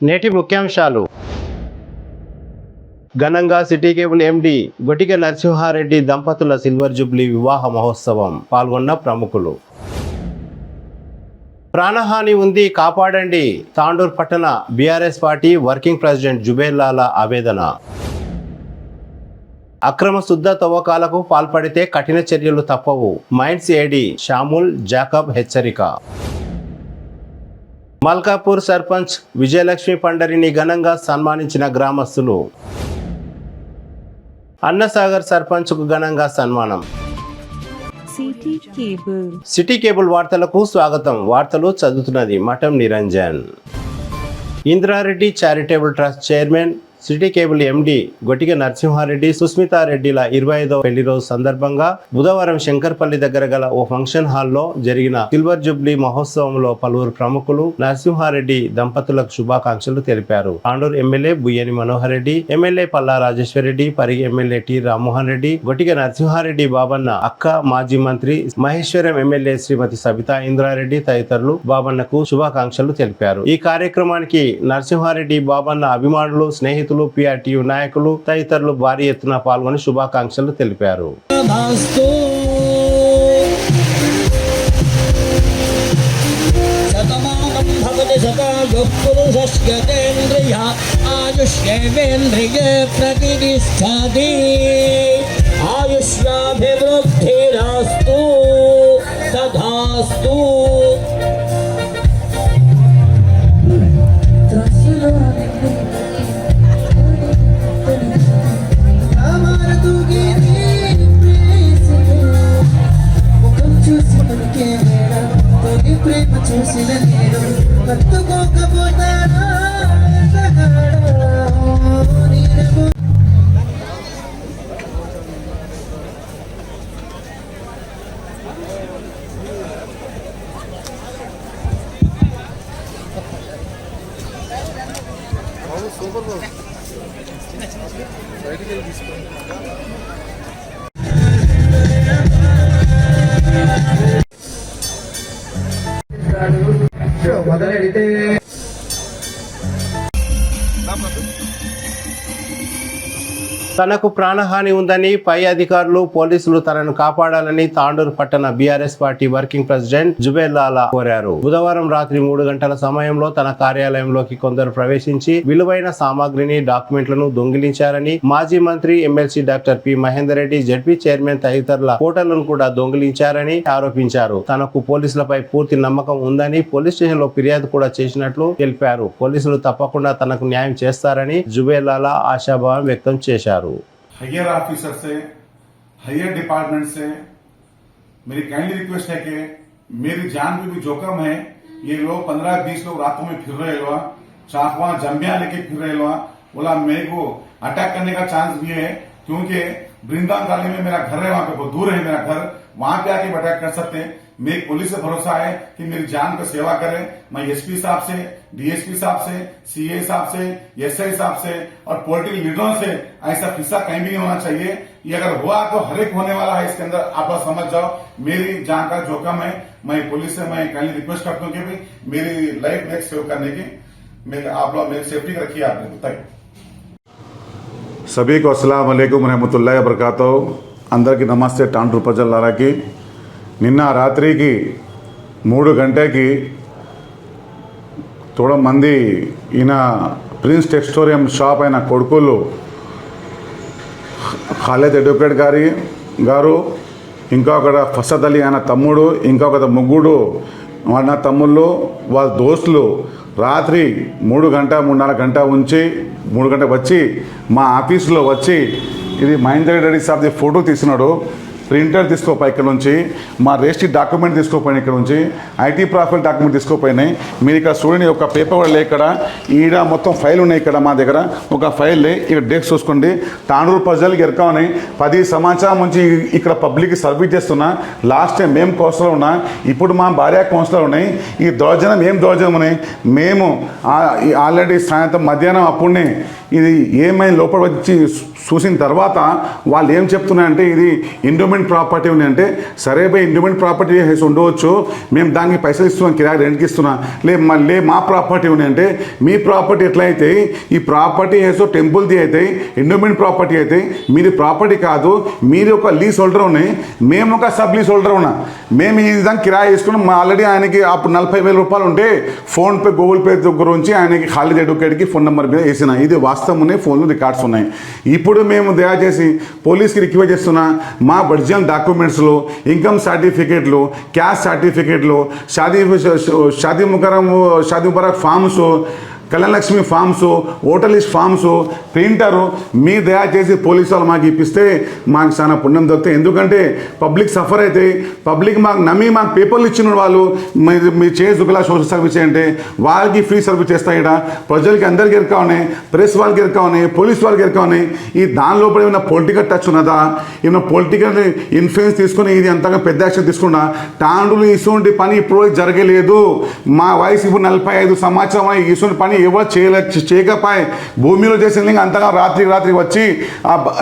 నేటి ముఖ్యాంశాలు. ఘనంగా city cable MD Gotika Narasimha Reddy దంపతుల సిల్వర్ జూబ్లీ వివాహ మహోత్సవం. పాల్గొన్న ప్రముఖులు. ప్రాణహాని ఉంది, కాపాడండి. తాండూర్ పట్టణ BRS party working president Zubair Lala ఆవేదన. అక్రమ శుద్ధ తవ్వకాలకు పాల్పడితే కఠిన చర్యలు తప్పవు. మైన్స్ ఏడీ షాముల్ జాకబ్ హెచ్చరిక. మల్కాపూర్ సర్పంచ్ విజయలక్ష్మి పండరిని ఘనంగా సన్మానించిన గ్రామస్తులు. అన్నసాగర్ సర్పంచ్కు ఘనంగా సన్మానం. సిటీ కేబుల్ వార్తలకు స్వాగతం. వార్తలు చదువుతున్నది Matham Niranjan. Indra Reddy charitable trust chairman city cable MD Gotika Narasimha Reddy సుస్మితారెడ్డిల 25వ పెళ్లి రోజు సందర్భంగా బుధవారం శంకర్పల్లి దగ్గర గల ఓ ఫంక్షన్ హాల్లో జరిగిన సిల్వర్ జూబ్లీ మహోత్సవంలో పలువురు ప్రముఖులు నరసింహారెడ్డి దంపతులకు శుభాకాంక్షలు తెలిపారు. Tandur MLA Buyyani Manohar Reddy, MLA Palla Rajeshwar Reddy, Parigi MLA T Rammohan Reddy, Gotika Narasimha Reddy Babanna అక్క, మాజీ మంత్రి మహేశ్వరం ఎమ్మెల్యే శ్రీమతి సబితా ఇంద్రారెడ్డి తదితరులు బాబన్నకు శుభాకాంక్షలు తెలిపారు. ఈ కార్యక్రమానికి నరసింహారెడ్డి బాబన్న అభిమానులు, స్నేహితులు, పిఆర్టీయూ నాయకులు తదితరులు భారీ ఎత్తున పాల్గొని శుభాకాంక్షలు తెలిపారు. ఆయుష్యాభివృద్ధిరాస్తు తథాస్తు. చూసిన నేను కట్టుకోకపోతానా మొదలెడితే తనకు ప్రాణహాని ఉందని, పై అధికారులు, పోలీసులు తనను కాపాడాలని తాండూరు పట్టణ BRS party working president Zubair Lala కోరారు. బుధవారం రాత్రి 3 గంటల సమయంలో తన కార్యాలయంలోకి కొందరు ప్రవేశించి విలువైన సామాగ్రిని, డాక్యుమెంట్లను దొంగిలించారని, మాజీ మంత్రి MLC doctor P Mahender Reddy, ZP chairman తదితరుల ఫోటోలను కూడా దొంగిలించారని ఆరోపించారు. తనకు పోలీసులపై పూర్తి నమ్మకం ఉందని పోలీస్ స్టేషన్ లో ఫిర్యాదు కూడా చేసినట్లు తెలిపారు. పోలీసులు తప్పకుండా తనకు న్యాయం చేస్తారని జుబేర్ లాలా ఆశాభావం వ్యక్తం చేశారు. हायर ऑफिसर से, हायर डिपार्टमेंट से मेरी काइंडली रिक्वेस्ट है कि मेरी जान पे भी जोखिम है. ये लोग 15-20 लोग रातों में फिर रहे हुआ, चाकवा जम्बिया लेके फिर रहे हुआ, बोला मेरे को अटैक करने का चांस भी है क्योंकि वृंदावन कॉलोनी में मेरा घर है, वहां पे बहुत दूर है मेरा घर, वहां पे आके अटैक कर सकते हैं. मेरी पुलिस से भरोसा है कि मेरी जान को सेवा करे. मैं एसपी साहब से, डीएसपी साहब से, सीए साहब से, एसआई साहब से और पॉलिटिकल लीडरों से ऐसा किस्सा कहीं भी नहीं होना चाहिए. ये अगर हुआ तो हर एक होने वाला है. इसके अंदर आप लोग समझ जाओ मेरी जान का जोखिम है. मैं पुलिस से मैं कहीं रिक्वेस्ट करता हूँ कि भाई मेरी लाइफ में सेव करने की आप लोग मेरी सेफ्टी रखिए. आपने बताइए. सभी को अस्सलाम वालेकुम रहमतुल्लाहि व बरकातहू. అందరికీ నమస్తే. తాండూరు ప్రజలారాకి నిన్న రాత్రికి 3 గంటలకి తోడ మంది ఈయన ప్రిన్స్ టెక్స్టోరియం షాప్ అయిన కొడుకులు ఖాలిద్ అడ్వకేట్ గారు ఇంకొకడ ఫసద్ అలీ ఆయన తమ్ముడు, ఇంకొక ముగ్గురు వాళ్ళ తమ్ముళ్ళు, వాళ్ళ దోస్తులు రాత్రి 3-3:30 గంట ఉంచి 3 గంటలకు వచ్చి మా ఆఫీసులో వచ్చి ఇది మహేందర్ రెడ్డి సాబ్ది ఫోటో తీసినాడు, ప్రింటర్ తీసుకోపోయి ఇక్కడ నుంచి, మా రేస్టీ డాక్యుమెంట్ తీసుకోపోయినా ఇక్కడ నుంచి, ఐటీ ప్రాఫిట్ డాక్యుమెంట్ తీసుకోపోయినాయి. మీరు ఇక్కడ చూడండి, ఒక పేపర్ కూడా లే, ఇక్కడ ఈడ మొత్తం ఫైల్ ఉన్నాయి. ఇక్కడ మా దగ్గర ఒక ఫైల్ లే, ఇక్కడ డేట్స్ చూసుకోండి. తాండూరు ప్రజలకి ఎరకమని 10 సంవత్సరాల నుంచి ఇక్కడ పబ్లిక్ సర్వీస్ చేస్తున్నా. లాస్ట్ టైం మేము కౌన్సిలర్ ఉన్నా, ఇప్పుడు మా భార్య కౌన్సిలర్ ఉన్నాయి. ఈ దౌర్జన్యం ఏం దౌర్జన్యం ఉన్నాయి. మేము ఆల్రెడీ సాయంత్రం మధ్యాహ్నం అప్పుడే ఇది ఏమైంది లోపల వచ్చి చూసిన తర్వాత వాళ్ళు ఏం చెప్తున్నారంటే ఇది ఎండోమెంట్ ప్రాపర్టీ ఉంది అంటే, సరే భయ్ ఎండోమెంట్ ప్రాపర్టీ హేసి ఉండవచ్చు, మేము దానికి పైసలు ఇస్తున్నాం, కిరాయి రెంట్కి ఇస్తున్నాం, మళ్ళీ మా ప్రాపర్టీ ఉంది అంటే, మీ ప్రాపర్టీ ఎట్లా అయితే ఈ ప్రాపర్టీ హేసో టెంపుల్ది అయితే ఎండోమెంట్ ప్రాపర్టీ అయితే మీది ప్రాపర్టీ కాదు, మీరు ఒక లీజ్ హోల్డర్ ఉన్నాయి, మేము ఒక సబ్ లీజ్ హోల్డర్ ఉన్నా, మేము ఈ విధంగా కిరాయి తీసుకున్నాం. ఆల్రెడీ ఆయనకి అప్పుడు 40,000 రూపాయలు ఉంటే ఫోన్పే గూగుల్ పే దగ్గర నుంచి ఆయనకి ఖాళీ అడ్వకేట్కి ఫోన్ నెంబర్ మీద వేసిన, ఇది వాస్తవం ఉన్నాయి, ఫోన్లో రికార్డ్స్ ఉన్నాయి. ఇప్పుడు మేము దయచేసి పోలీస్కి రిక్వెస్ట్ చేస్తున్నా, మా ఒరిజినల్ డాక్యుమెంట్స్లో ఇన్కమ్ సర్టిఫికేట్లు, క్యాస్ట్ సర్టిఫికేట్లు, Shaadi Mubarak forms, Kalyana Lakshmi forms, voter list forms, printer మీ దయచేసి పోలీసు వాళ్ళు మాకు ఇప్పిస్తే మాకు చాలా పుణ్యం దొరుకుతాయి. ఎందుకంటే పబ్లిక్ సఫర్ అయితే, పబ్లిక్ మాకు నమ్మి మాకు పేపర్లు ఇచ్చిన వాళ్ళు మీరు చేసుకులా సోషల్ సర్వీస్ అంటే వాళ్ళకి ఫ్రీ సర్వీస్ చేస్తాయి. ఇక్కడ ప్రజలకి అందరికీ ఎరుక ఉన్నాయి, ప్రెస్ వాళ్ళకి ఎరుక ఉన్నాయి, పోలీస్ వాళ్ళకి ఎరుక ఉన్నాయి. ఈ దాని లోపల ఏమైనా పొలిటికల్ టచ్ ఉన్నదా, ఏమైనా పొలిటికల్ ఇన్ఫ్లుయెన్స్ తీసుకుని ఇది అంతగా పెద్ద యాక్షన్ తీసుకున్నా తాండ్రులు ఇటువంటి పని ఇప్పుడు జరగలేదు. మా వయసు ఇప్పుడు 45 సంవత్సరం, ఇటువంటి పని ఎవరు చేయకపోయి భూమిలో చేసిన అంతగా రాత్రి వచ్చి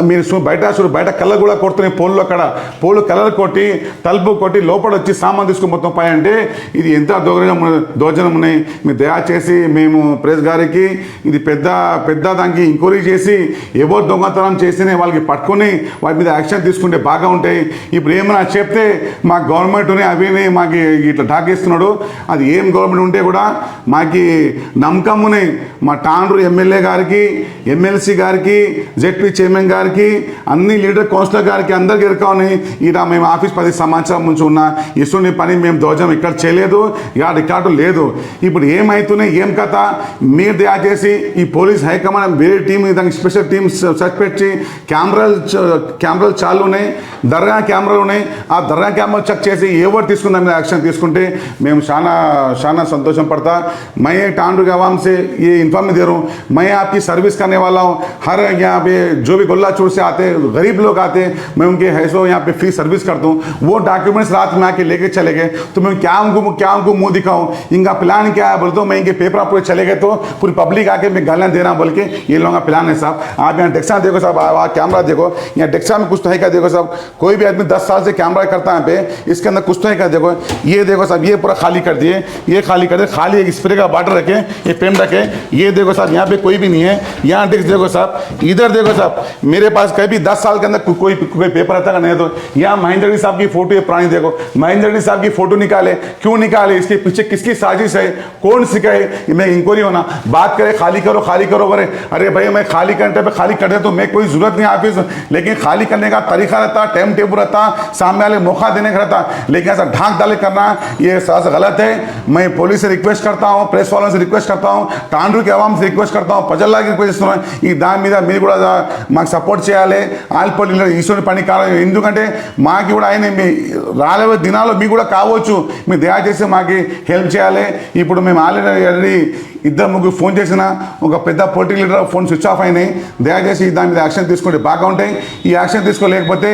మీరు బయట కళ్ళ కూడా కొడుతున్నాయి, పోళ్ళు అక్కడ పోళ్ళు కలర్ కొట్టి తలుపు కొట్టి లోపల వచ్చి సామాన్ తీసుకుని మొత్తం పై అంటే ఇది ఎంత దోజనం ఉన్నాయి. మీరు దయచేసి మేము ప్రెస్ గారికి ఇది పెద్ద దానికి ఎంక్వైరీ చేసి ఎవరు దొంగతనం చేసినా వాళ్ళకి పట్టుకొని వాటి మీద యాక్షన్ తీసుకుంటే బాగా ఉంటాయి. ఇప్పుడు ఏమైనా చెప్తే మా గవర్నమెంట్ని అవిని మాకు ఇట్లా ఢాకేస్తున్నాడు, అది ఏం గవర్నమెంట్ ఉంటే కూడా మాకు నమ్మకం మా టాండ్రు ఎమ్మెల్యే గారికి, ఎమ్మెల్సీ గారికి, జెడ్పీ చైర్మన్ గారికి, అన్ని లీడర్ కౌన్సిలర్ గారికి అందరికి ఎరుకని ఇలా మేము ఆఫీస్ 10 సంవత్సరాల నుంచి ఉన్న ఇటువంటి పని మేము దోజం ఇక్కడ చేయలేదు, ఇక రికార్డు లేదు. ఇప్పుడు ఏమవుతున్నాయి ఏం కథ మీరు దయచేసి ఈ పోలీస్ హైకమాండ్ వేరే టీం దానికి స్పెషల్ టీమ్ సెర్చ్ పెట్టి కెమెరాలు చాలు ఉన్నాయి, దర్గా కెమెరాలు ఉన్నాయి, ఆ దర్గా కెమెరా చెక్ చేసి ఎవరు తీసుకున్న మీద యాక్షన్ తీసుకుంటే మేము చాలా संतोषम पड़ता. मैं टांडू के आवाम से ये इन्फॉर्म दे रहा हूँ, मैं आपकी सर्विस करने वाला हूँ. हर यहाँ पे जो भी गोल्ला चूर से आते गरीब लोग आते मैं उनके हैसो यहाँ पे फ्री सर्विस करता हूँ. वो डॉक्यूमेंट्स रात में आके लेके चले गए तो मैं क्या उनको मुँह दिखाऊँ, इनका प्लान क्या है बोलते हो. मैं इनके पेपर पूरे चले गए तो पूरी पब्लिक आके मैं गालियाँ दे रहा बोल के ये लोगों का प्लान है साहब. आप यहाँ डेक्सा देखो साहब, कैमरा देखो, यहाँ डेक्सा में कुछ तो है क्या देखो साहब. कोई भी आदमी 10 साल से कैमरा करता है यहाँ पे, इसके अंदर कुछ तो है क्या देखो. ये देखो साहब, ये पूरा खाली कर दिए, ये खाली कर दिए, खाली एक स्प्रे का बाटल रखे, ये पेन रखे. ये देखो साहब यहाँ पे कोई भी नहीं है. यहाँ डेस्क देखो साहब, इधर देखो साहब, मेरे पास कभी 10 साल के अंदर कोई पेपर आता नहीं. तो यहाँ महेंद्र रेड्डी साहब की फोटो है पुरानी, देखो महेंद्र रेड्डी साहब की फोटो निकाले, क्यों निकाले, इसके पीछे किसकी साजिश है, कौन सिखाए. मैं इंक्वायरी होना बात करे, खाली करो करे. अरे भाई मैं खाली करने पे खाली कर दे तो मैं कोई जरूरत नहीं ऑफिस, लेकिन खाली करने का तरीका रहता, टाइम टेबल रहता, सामने वाले मौका देने का रहता. लेकिन ऐसा ढांक डाले करना ये सारा गलत है. मैं पुलिस से रिक्वेस्ट करता हूँ, प्रेस वालों से रिक्वेस्ट करता हूँ, టాండ్రు के आवाम से रिक्वेस्ट करता हूँ, ప్రజల్లాగా రిక్వెస్ట్ చేస్తున్నాను. ఈ దాని మీద మీరు కూడా మాకు సపోర్ట్ చేయాలి. ఆల్పల్లి ఈశ్వరుని పని కావాలి, ఎందుకంటే మాకు కూడా ఆయన రాలేవే దినాల్లో మీకు కూడా కావచ్చు, మీరు దయచేసి మాకు హెల్ప్ చేయాలి. ఇప్పుడు మేము ఆల్రెడీ 2-3 ఫోన్ చేసిన ఒక పెద్ద political leader phone switch off అయినాయి. దయచేసి దాని మీద యాక్షన్ తీసుకుంటే బాగా ఉంటాయి. ఈ యాక్షన్ తీసుకోలేకపోతే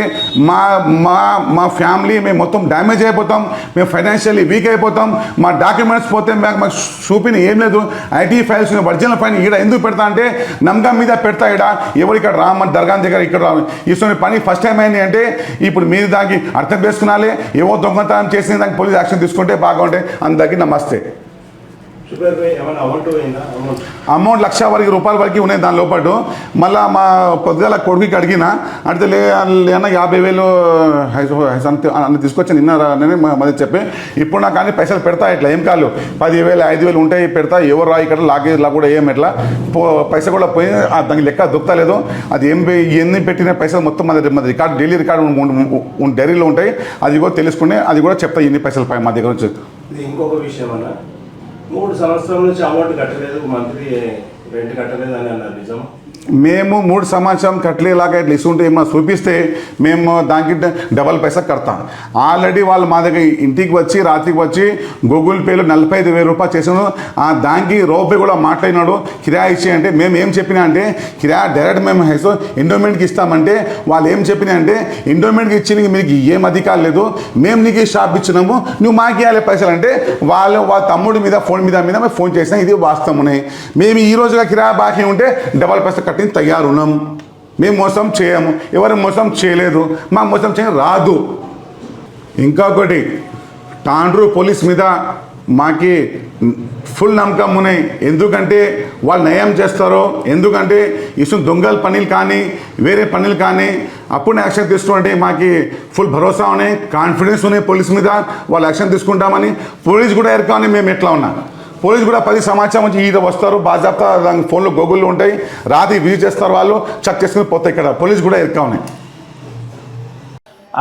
మా ఫ్యామిలీ మేము మొత్తం డ్యామేజ్ అయిపోతాం, మేము ఫైనాన్షియల్లీ వీక్ అయిపోతాం. మా డాక్యుమెంట్స్ పోతే మాకు చూపిన ఏం లేదు. ఐటీ ఫైల్స్ ఒరిజినల్ ఫైల్ ఈడ ఎందుకు పెడతా అంటే నమ్మకం మీద పెడతా. ఈడ ఎవరు ఇక్కడ రామని దర్గా దగ్గర ఇక్కడ ఇటువంటి పని ఫస్ట్ టైం అయింది అంటే ఇప్పుడు మీరు దానికి అర్థం చేసుకునాలి. ఏవో దొంగతనం చేసిన దానికి పోలీస్ యాక్షన్ తీసుకుంటే బాగా ఉంటాయి. అందరికీ నమస్తే. అమౌంట్ 1,00,000 రూపాయల వరకు ఉన్నాయి దాని లోపల. మళ్ళీ మా పొద్దుగాల కొడుకుకి అడిగిన అడిగితే లేనా 50,000 అన్న తీసుకొచ్చి నిన్న మళ్ళీ చెప్పి ఇప్పుడు నాకు కానీ పైసలు పెడతా ఇట్లా ఏం కాదు 10,000 5,000 ఉంటాయి పెడతా. ఎవరు రా ఇక్కడ లాగేలా కూడా ఏం ఎట్లా పైసలు కూడా పోయి దానికి లెక్క దొక్కలేదు. అది ఎన్ని పెట్టిన పైసలు మొత్తం మన రికార్డు డైలీ రికార్డు డైరీలో ఉంటాయి. అది కూడా తెలుసుకుని అది కూడా చెప్తా ఎన్ని పైసలు పై మా దగ్గర నుంచి. ఇంకొక విషయం అన్న, 3 సంవత్సరాల నుంచి అమౌంట్ కట్టలేదు, మంత్లీ రెంట్ కట్టలేదు అని అన్నారు, నిజం? మేము 3 సంవత్సరం కట్టలేలాగా ఇట్లా ఇస్తుంటే ఏమన్నా చూపిస్తే మేము దానికి డబల్ పైసా కడతాం. ఆల్రెడీ వాళ్ళు మా దగ్గర ఇంటికి వచ్చి రాత్రికి వచ్చి గూగుల్ పేలో 45,000 రూపాయలు చేసాను. దానికి రూపాయి కూడా మాట్లాడినాడు కిరాయి ఇచ్చి అంటే మేము ఏం చెప్పినా అంటే కిరాయి డైరెక్ట్ మేము హైసో ఎండోమెంట్కి ఇస్తామంటే వాళ్ళు ఏం చెప్పినా అంటే ఎండోమెంట్కి ఇచ్చి మీకు ఏం అధికారం లేదు, మేము నీకు షాప్ ఇచ్చినాము, నువ్వు మాకు ఇవ్వాలి పైసలు అంటే వాళ్ళ తమ్ముడి మీద ఫోన్ మీద మేము ఫోన్ చేసినా. ఇది వాస్తవమే. మేము ఈ రోజుగా కిరాయి బాకీ ఉంటే డబల్ పైసా కట్టిన తయారు ఉన్నాం. మేము మోసం చేయము, ఎవరు మోసం చేయలేదు, మా మోసం చేయ రాదు. ఇంకొకటి తాండ్రు పోలీస్ మీద మాకి ఫుల్ నమ్మకం ఉన్నాయి. ఎందుకంటే వాళ్ళు నయం చేస్తారో, ఎందుకంటే ఇసు దొంగల పనులు కానీ వేరే పనులు కానీ అప్పుడు యాక్షన్ తీసుకుంటే మాకు ఫుల్ భరోసా ఉన్నాయి, కాన్ఫిడెన్స్ ఉన్నాయి పోలీస్ మీద. వాళ్ళు యాక్షన్ తీసుకుంటామని పోలీస్ కూడా ఎరకాని మేము ఎట్లా ఉన్నా. పోలీస్ కూడా 10 సంవత్సరం నుంచి ఈడ వస్తారు, బాజాప్తా దాని ఫోన్లో గూగుల్లో ఉంటాయి, రాత్రి విజిట్ చేస్తారు, వాళ్ళు చెక్ చేసుకుని పోతాయి. ఇక్కడ పోలీస్ కూడా ఎరకా ఉన్నాయి.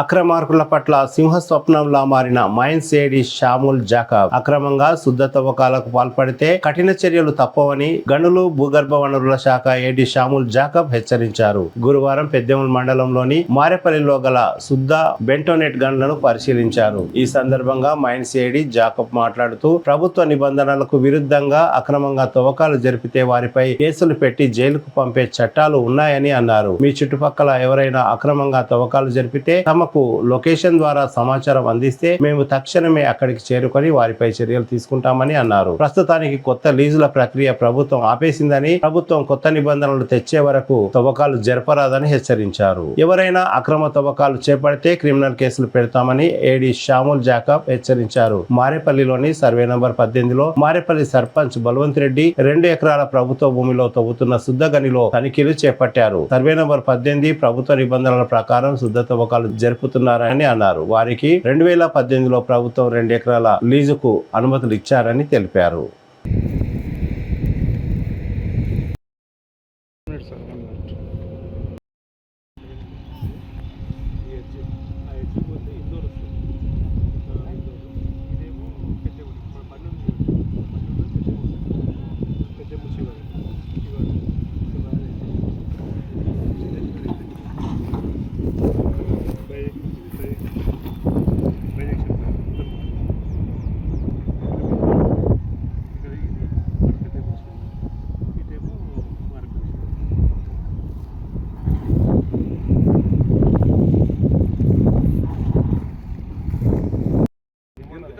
అక్రమార్కుల పట్ల సింహ స్వప్నంలా మారిన మైన్స్ ఏడి షాముల్ జాకబ్ అక్రమంగా శుద్ధ తవ్వకాలకు పాల్పడితే కఠిన చర్యలు తప్పవని గనులు భూగర్భ వనరుల శాఖ ఏడి షాముల్ జాకబ్ హెచ్చరించారు. గురువారం పెద్దెముల్ మండలంలోని మారేపల్లిలో గల శుద్ధ బెంటోనెట్ గన్లను పరిశీలించారు. ఈ సందర్భంగా మైన్స్ ఏడి జాకబ్ మాట్లాడుతూ ప్రభుత్వ నిబంధనలకు విరుద్ధంగా అక్రమంగా తవ్వకాలు జరిపితే వారిపై కేసులు పెట్టి జైలుకు పంపే చట్టాలు ఉన్నాయని అన్నారు. మీ చుట్టుపక్కల ఎవరైనా అక్రమంగా తవ్వకాలు జరిపితే తమకు లొకేషన్ ద్వారా సమాచారం అందిస్తే మేము తక్షణమే అక్కడికి చేరుకొని వారిపై చర్యలు తీసుకుంటామని అన్నారు. ప్రస్తుతానికి కొత్త లీజుల ప్రక్రియ ప్రభుత్వం ఆపేసిందని, ప్రభుత్వం కొత్త నిబంధనలు తెచ్చే వరకు తవ్వకాలు జరపరాదని హెచ్చరించారు. ఎవరైనా అక్రమ తవ్వకాలు చేపడితే క్రిమినల్ కేసులు పెడతామని ఏడి షాముల్ జాకబ్ హెచ్చరించారు. మారేపల్లిలోని సర్వే నంబర్ 18లో మారేపల్లి సర్పంచ్ బలవంత్ రెడ్డి 2 ఎకరాల ప్రభుత్వ భూమిలో తవ్వుతున్న శుద్ధ గనిలో తనిఖీలు చేపట్టారు. సర్వే నంబర్ 18 ప్రభుత్వ నిబంధనల ప్రకారం శుద్ధ తవ్వకాలు జరుపుతున్నారని అన్నారు. వారికి 2018లో ప్రభుత్వం 2 ఎకరాల లీజుకు అనుమతులు ఇచ్చారని తెలిపారు.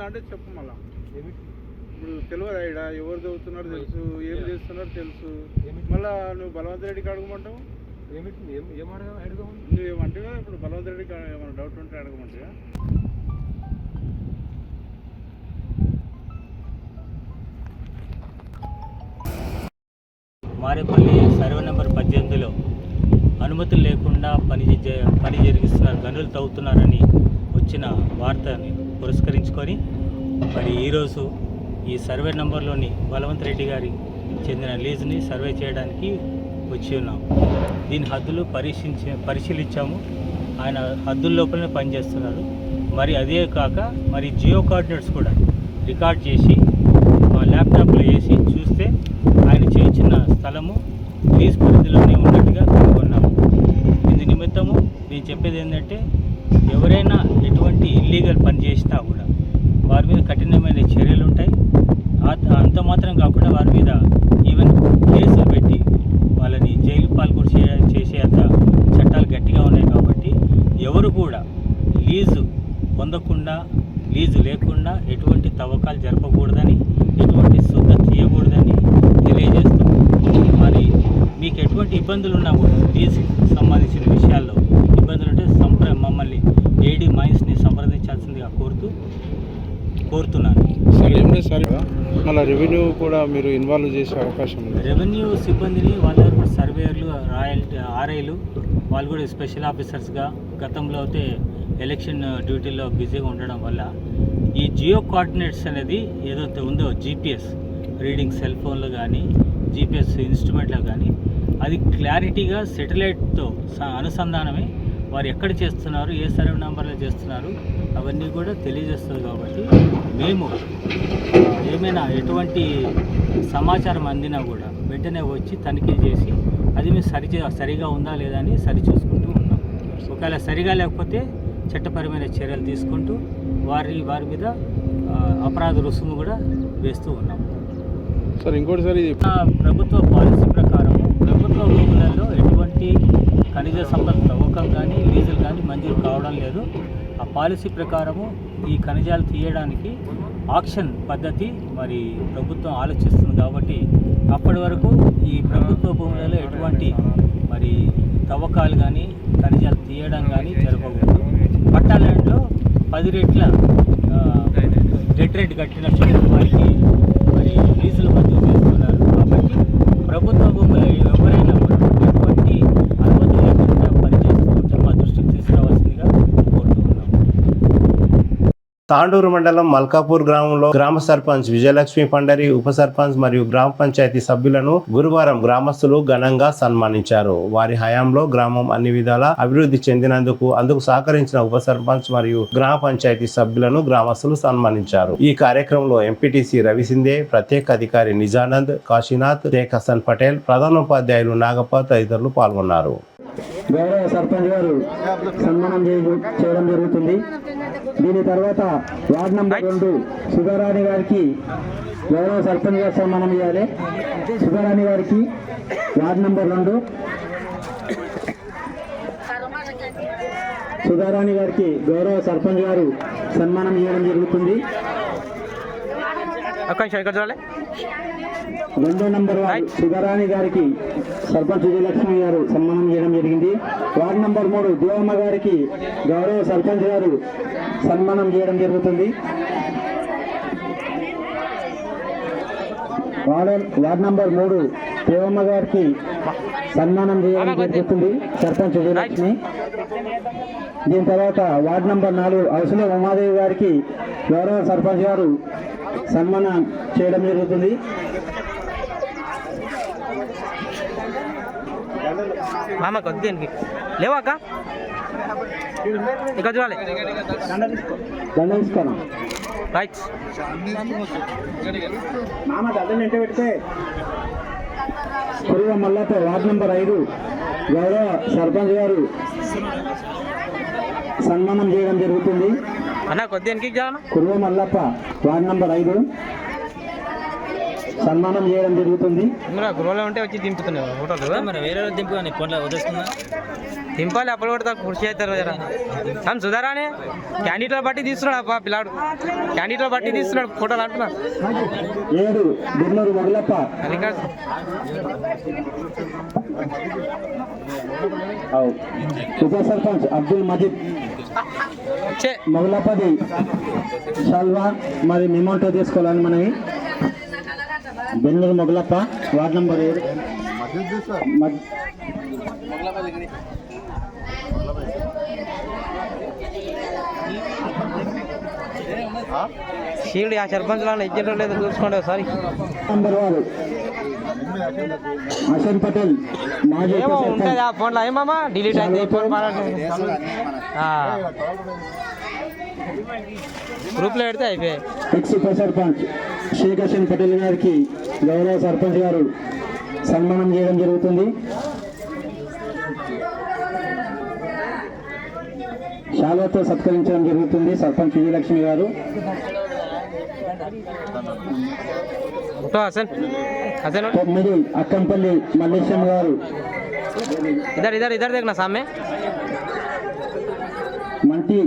అంటే చెప్పు మళ్ళా ఇప్పుడు తెలియదు ఇక్కడ ఎవరు చదువుతున్నారు తెలుసు, ఏం చేస్తున్నారు తెలుసు. మళ్ళా నువ్వు బలవంత్ రెడ్డికి అడగమంటావు. నువ్వు ఏమంటావా ఇప్పుడు బలవంత్ రెడ్డికి ఏమైనా డౌట్ ఉంటే అడగమంటావా? మారేపల్లి సర్వే నెంబర్ 18లో అనుమతులు లేకుండా పని జరిగిస్తున్నారు, గనులు తవ్వుతున్నారని వచ్చిన వార్తని పురస్కరించుకొని మరి ఈరోజు ఈ సర్వే నంబర్లోని బలవంత్ రెడ్డి గారి చెందిన లీజుని సర్వే చేయడానికి వచ్చి ఉన్నాం. దీని హద్దులు పరిశీలించాము. ఆయన హద్దుల లోపలనే పనిచేస్తున్నారు. మరి అదే కాక మరి జియో కోఆర్డినేట్స్ కూడా రికార్డ్ చేసి మా ల్యాప్టాప్లో వేసి చూస్తే ఆయన చేయించిన స్థలము లీజ్ పరిధిలోనే ఉన్నట్టుగా కనుగొన్నాము. దీని నిమిత్తము నేను చెప్పేది ఏంటంటే ఎవరైనా ఎటువంటి ఇల్లీగల్ పని చేసినా కూడా వారి మీద కఠినమైన చర్యలు ఉంటాయి. అంత మాత్రం కాకుండా వారి మీద ఈవెన్ కేసులు పెట్టి వాళ్ళని జైలు పాల్గొని చేసేంత చట్టాలు గట్టిగా ఉన్నాయి. కాబట్టి ఎవరు కూడా లీజు పొందకుండా, లీజు లేకుండా ఎటువంటి తవ్వకాలు జరపకూడదని, ఎటువంటి శుద్ధ తీయకూడదని తెలియజేస్తూ మరి మీకు ఎటువంటి ఇబ్బందులు ఉన్నా కూడా లీజుకి సంబంధించిన విషయాల్లో ఇబ్బందులు ఉంటే మమ్మల్ని ఏడీ మైన్స్ని సంప్రదించాల్సిందిగా కోరుతున్నాను. సార్ ఏం లేదు సార్, మళ్ళీ రెవెన్యూ కూడా మీరు ఇన్వాల్వ్ చేసే అవకాశం ఉంది. రెవెన్యూ సిబ్బందిని వాళ్ళ దగ్గర కూడా సర్వేయర్లు, ఆర్ఐలు వాళ్ళు కూడా స్పెషల్ ఆఫీసర్స్గా గతంలో అయితే ఎలక్షన్ డ్యూటీలో బిజీగా ఉండడం వల్ల ఈ జియో కోఆర్డినేట్స్ అనేది ఏదైతే ఉందో జీపీఎస్ రీడింగ్ సెల్ ఫోన్లో కానీ జీపీఎస్ ఇన్స్ట్రుమెంట్లో కానీ అది క్లారిటీగా సెటిలైట్తో అనుసంధానమే వారు ఎక్కడ చేస్తున్నారు, ఏ సర్వే నెంబర్లో చేస్తున్నారు అవన్నీ కూడా తెలియజేస్తుంది. కాబట్టి మేము ఏమైనా ఎటువంటి సమాచారం అందినా కూడా వెంటనే వచ్చి తనిఖీ చేసి అది మేము సరిగా ఉందా లేదా అని సరిచూసుకుంటూ ఉన్నాం. ఒకవేళ సరిగా లేకపోతే చట్టపరమైన చర్యలు తీసుకుంటూ వారి మీద అపరాధ రుసుము కూడా వేస్తూ ఉన్నాం. సార్ ఇంకోటి సార్, ఇది ప్రభుత్వ పాలసీ ప్రకారం ప్రభుత్వ భూములలో ఎటువంటి ఖనిజ సంపద తవ్వకం కానీ లీజులు కానీ మంజూరు కావడం లేదు. ఆ పాలసీ ప్రకారము ఈ ఖనిజాలు తీయడానికి ఆక్షన్ పద్ధతి మరి ప్రభుత్వం ఆలోచిస్తుంది. కాబట్టి అప్పటి వరకు ఈ ప్రభుత్వ భూములలో ఎటువంటి మరి తవ్వకాలు కానీ ఖనిజాలు తీయడం కానీ జరగకూడదు. పట్టా ల్యాండ్లో 10 రెట్ల రేట్ కట్టిన వారికి మరి లీజులు మంజూరు చేస్తున్నారు. కాబట్టి ప్రభుత్వ భూములు ఎవరైనా కూడా ఎటువంటి అనుమతి లేకుండా పనిచేస్తూ ఉంటే మా దృష్టికి తీసుకురావాల్సిందిగా కోరుతున్నాం. తాండూరు మండలం మల్కాపూర్ గ్రామంలో గ్రామ సర్పంచ్ విజయలక్ష్మి పండరి, ఉప సర్పంచ్ మరియు గ్రామ పంచాయతీ సభ్యులను గురువారం గ్రామస్తులు ఘనంగా సన్మానించారు. వారి హయాంలో గ్రామం అన్ని విధాలా అభివృద్ధి చెందినందుకు అందుకు సహకరించిన ఉప సర్పంచ్ మరియు గ్రామ పంచాయతీ సభ్యులను గ్రామస్తులు సన్మానించారు. ఈ కార్యక్రమంలో ఎంపీటీసీ రవిసిందే, ప్రత్యేక అధికారి నిజానంద్, కాశీనాథ్, షేక్ హసన్ పటేల్, ప్రధానోపాధ్యాయులు నాగప్ప తదితరులు పాల్గొన్నారు. గౌరవ సర్పంచ్ గారు సన్మానం చేయడం జరుగుతుంది. దీని తర్వాత వార్డు నంబర్ 2 సుధారాణి గారికి గౌరవ సర్పంచ్ గారు సన్మానం చేయాలి. సుధారాణి గారికి వార్డు నంబర్ 2 సుధారాణి గారికి గౌరవ సర్పంచ్ గారు సన్మానం చేయడం జరుగుతుంది. 2వ నంబర్ వార్డు సుధారాణి గారికి సర్పంచ్ విజయలక్ష్మి గారు సన్మానం చేయడం జరిగింది. వార్డు నంబర్ 3 దేవమ్మ గారికి గౌరవ సర్పంచ్ గారు సన్మానం చేయడం జరుగుతుంది. వార్డు నంబర్ 3 దేవమ్మ గారికి సన్మానం చేయడం జరుగుతుంది సర్పంచ్ విజయలక్ష్మి. దీని తర్వాత వార్డు నంబర్ 4 అవసరం ఉమాదేవి గారికి గౌరవ సర్పంచ్ గారు సన్మానం చేయడం జరుగుతుంది. మామ కొద్దికి లేవాక ఇక్కడ చూడాలి దండ తీసుకోనా రైట్ మామ దండలు ఇంటి పెడితే కురువ మల్లప్ప వార్డు నంబర్ 5 గౌరవ సర్పంచ్ గారు సన్మానం చేయడం జరుగుతుంది. అన్న కొద్దికి కురువ మల్లప్ప వార్డు నంబర్ 5 సన్మానం చేయడం జరుగుతుంది. గురువులో ఉంటే వచ్చి దింపుతున్నావు ఫోటోలు మరి వేరే దింపు కానీ ఫోన్లో వదిలేస్తున్నా దింపాలి అప్పుడు కూడా కృషి అవుతారు జరా. కానీ సుధారానే క్యాండిడేట్ల బట్టి తీస్తున్నాడు అబ్బా పిల్లాడు, క్యాండిడేట్ల బట్టి తీస్తున్నాడు ఫోటోలు అంటున్నా. 7 బిర్నూరు మొగలప్ప ఉప సర్పంచ్ అబ్దుల్ మజీద్ మొగలప్పది షల్వా మరి మెమోంటో తీసుకోవాలని మనవి. Bennur Mogalappa ward number 7 shield ఆ సర్పంచ్ లాగా ఇచ్చేటో లేదో చూసుకోండి ఒకసారి. నంబర్ 1 హసన్ పటేల్ మాజీ ఏమో ఉంటుంది ఆ ఫోన్లో ఏమమ్మా డిలీట్ అయింది ఫోన్ గ్రూప్లో పెడితే అయిపోయాయి. ఎక్స్ ఉప సర్పంచ్ షేక్ హసన్ పటేల్ గారికి గౌరవ సర్పంచ్ గారు సన్మానం చేయడం జరుగుతుంది. శాలువాతో సత్కరించడం జరుగుతుంది సర్పంచ్ విజయలక్ష్మి గారు. హసన్ హసన్ 9 అక్కంపల్లి మల్లేశం గారు. ఇద్దరు ఇద్దరు ఇద్దరు దగ్గర సామె మంటి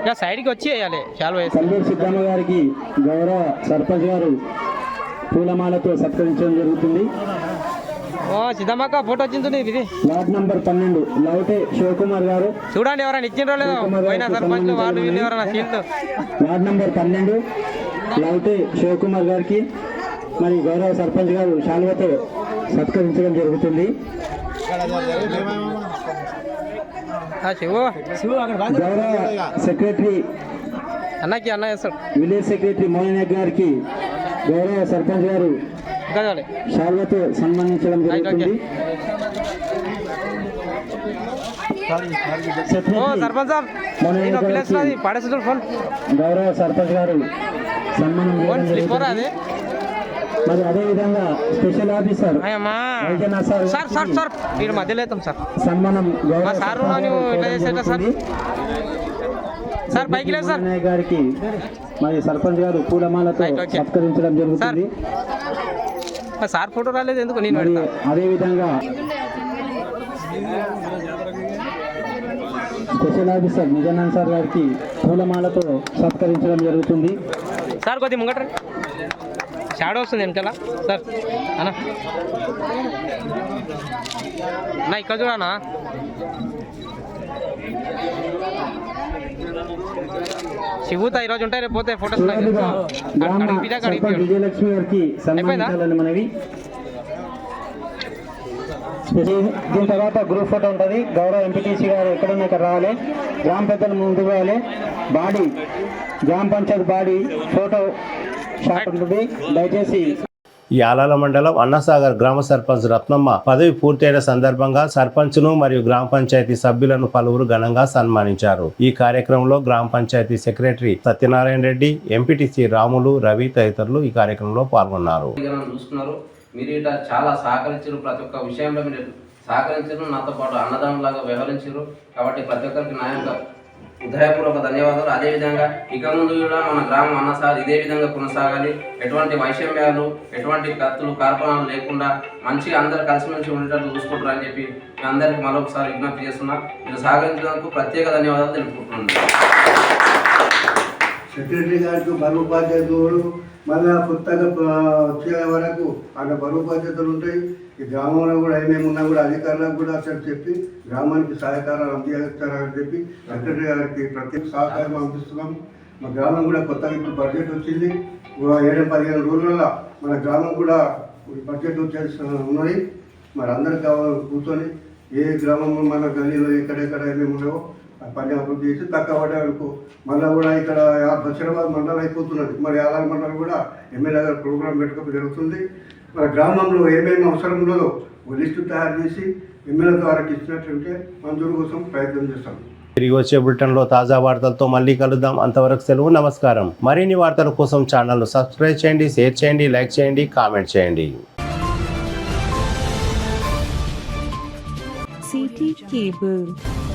ఇక సైడ్కి వచ్చి వేయాలి చాలా వేసి. కల్లూరు సిద్ధమ్మ గారికి గౌరవ సర్పంచ్ గారు పూలమాలతో సత్కరించడం జరుగుతుంది. ఓ సిద్ధమ్మక్క ఫోటో వచ్చింది ఇది. వార్డు నంబర్ 12 లౌటే శివకుమార్ గారు. చూడండి ఎవరైనా ఇచ్చిండ్రో లేదో పోయిన సర్పంచ్ వార్డు వీళ్ళు ఎవరైనా సీట్లు. వార్డు నంబర్ 12 లౌటే శివకుమార్ గారికి మరి గౌరవ సర్పంచ్ గారు శాలువతో సత్కరించడం జరుగుతుంది. గౌరవ సెక్రటరీ అన్నకి అన్న చేస్తాడు విలేజ్ సెక్రటరీ మోయినాయక్ గారికి గౌరవ సర్పంచ్ గారు శాలువతో సన్మానించడం జరుగుతుంది. సర్పంచ్ గౌరవ సర్పంచ్ గారు సన్మానం చేయడం జరుగుతుంది. మరి అదేవిధంగా స్పెషల్ ఆఫీసర్ మధ్యలో సార్ సన్మానం సార్ పైకి లేదు సార్ గారికి మరి సర్పంచ్ గారు పూలమాలతో సత్కరించడం జరుగుతుంది. సార్ ఫోటో రాలేదు ఎందుకు నేను అదేవిధంగా స్పెషల్ ఆఫీసర్ నిజానంద్ సార్ గారికి పూలమాలతో సత్కరించడం జరుగుతుంది. సార్ కొద్ది ముంగట షాడో వస్తుంది వెనకాల సార్ అన్నా అన్నా ఇక్కడ చూడనా శివుతా ఈరోజు ఉంటాయి రేపు పోతే ఫోటోస్ చివరిగా గ్రామ సర్పంచ్ విజయలక్ష్మి గారికి సన్మానించాలని మనవి. దీని తర్వాత గ్రూప్ ఫోటో ఉంటుంది. గౌరవ ఎంపీటీసీ గారు ఎక్కడున్నా ఇక్కడ రావాలి, గ్రామ పెద్దలు ముందుకు రావాలి. బాడీ గ్రామ పంచాయతీ బాడీ ఫోటో షాట్ ఉంటుంది. దయచేసి యాలాల మండలం అన్నసాగర్ గ్రామ సర్పంచ్ రత్నమ్మ పదవి పూర్తయిన సందర్భంగా సర్పంచ్ను మరియు గ్రామ పంచాయతీ సభ్యులను పలువురు ఘనంగా సన్మానించారు. ఈ కార్యక్రమంలో గ్రామ పంచాయతీ సెక్రటరీ సత్యనారాయణ రెడ్డి, ఎంపీటీసీ రాములు, రవి తదితరులు ఈ కార్యక్రమంలో పాల్గొన్నారు. చూసుకున్నారు. మీరు ఇట్లా చాలా సహకరించారు, ప్రతి ఒక్క విషయంలో మీరు సహకరించారు, నాతో పాటు అన్నదానంలాగా వ్యవహరించారు. కాబట్టి ప్రతి ఒక్కరికి నా యొక్క హృదయపూర్వక ధన్యవాదాలు. అదేవిధంగా ఇక ముందు కూడా మన గ్రామం అన్నసార్ ఇదే విధంగా కొనసాగాలి. ఎటువంటి వైషమ్యాలు, ఎటువంటి కత్తులు, కార్పణాలు లేకుండా మంచిగా అందరూ కలిసిమెలిసి ఉండేటట్టు చూసుకుంటారు అని చెప్పి మీ అందరికీ మరొకసారి విజ్ఞప్తి చేస్తున్నా. మీరు సహకరించినందుకు ప్రత్యేక ధన్యవాదాలు తెలుపుకుంటున్నాను. సెక్రటరీ గారికి బరువు బాధ్యతలు మళ్ళీ కొత్తగా వచ్చే వరకు అక్కడ బరువు బాధ్యతలు ఉంటాయి. ఈ గ్రామంలో కూడా ఏమేమి ఉన్నా కూడా అధికారులకు కూడా అసలు చెప్పి గ్రామానికి సహకారాలు అందిస్తారని చెప్పి సెక్రటరీ గారికి ప్రత్యేక సహకారం అందిస్తున్నాం. మా గ్రామం కూడా కొత్తగా ఇప్పుడు బడ్జెట్ వచ్చింది. 7-15 రోజులలో మన గ్రామం కూడా బడ్జెట్ వచ్చేసి ఉన్నది. మరి అందరు కూర్చొని ఏ గ్రామంలో మన గల్లీలో ఎక్కడెక్కడ ఏమేమి ఉన్నాయో పని అభివృద్ధి చేసి తక్కువ పడేందుకు మళ్ళీ కూడా ఇక్కడ బషీరాబాద్ మండలం అయిపోతున్నది. మరి యాలాల మండలం కూడా ఎమ్మెల్యే గారు ప్రోగ్రాం పెట్టుకోవడం జరుగుతుంది. మన గ్రామంలో ఏమేమి అవసరం ఉన్నదో ఒక లిస్టు తయారు చేసి ఎమ్మెల్యే ద్వారా ఇచ్చినట్టుంటే మంజూరు కోసం ప్రయత్నం చేస్తాం. తిరిగి వచ్చే బులెటిన్లో తాజా వార్తలతో మళ్ళీ కలుద్దాం. అంతవరకు సెలవు, నమస్కారం. మరిన్ని వార్తల కోసం ఛానల్ను సబ్స్క్రైబ్ చేయండి, షేర్ చేయండి, లైక్ చేయండి, కామెంట్ చేయండి. CT Cable.